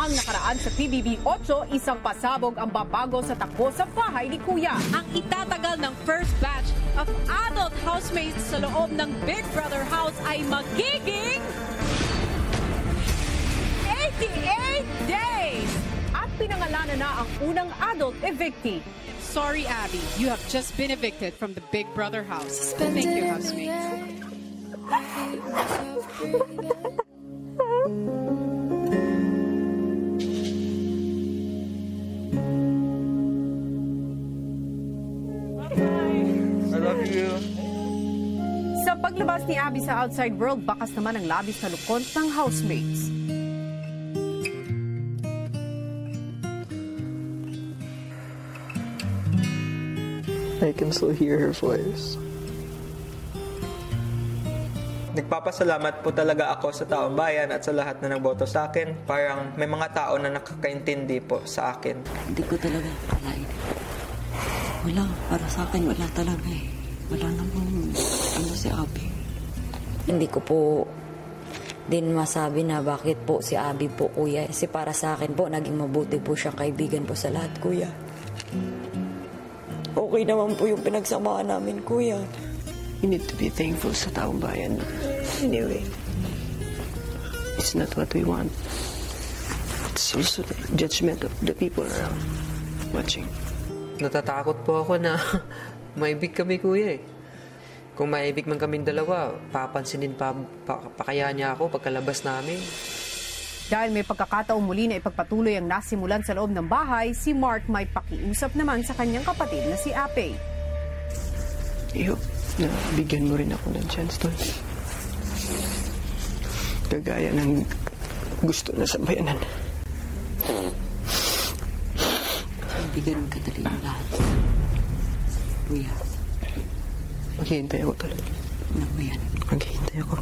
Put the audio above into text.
Ang nakaraan sa PBB 8, isang pasabog ang babago sa takbo sa bahay ni Kuya. Ang itatagal ng first batch of adult housemates sa loob ng Big Brother house ay magiging 88 days! At pinangalanan na ang unang adult evictee. Sorry, Abby, you have just been evicted from the Big Brother house. Thank you, housemates. I love you. Sa paglabas ni Abby sa outside world, bakas naman ang labis na lukon ng housemates. I can still hear her voice. Nagpapasalamat po talaga ako sa taong bayan at sa lahat na nagboto sa akin. Parang may mga tao na nakakaintindi po sa akin. Hindi ko talaga akalain. Wala, para sa akin wala talaga eh. Wala namang si Abby. Hindi ko po din masabi na bakit po si Abby po, kuya. Kasi para sa akin po, naging mabuti po siyang kaibigan po sa lahat, kuya. Okay naman po yung pinagsamahan namin, kuya. You need to be thankful sa taong bayan. Anyway, it's not what we want. It's also the judgment of the people around watching. Natatakot po ako na maibig kami, kuya eh. Kung maibig man kaming dalawa, papansinin pa kaya niya ako pagkalabas namin. Dahil may pagkakataong muli na ipagpatuloy ang nasimulan sa loob ng bahay, si Mark may pakiusap naman sa kanyang kapatid na si Ape. I hope na bigyan mo rin ako ng chance doon. Kagaya ng gusto na sa bayanan. Bigyan ka talaga ng lahat. Kuya. Maghihintay ako talaga. Ano ba yan? Maghihintay ako.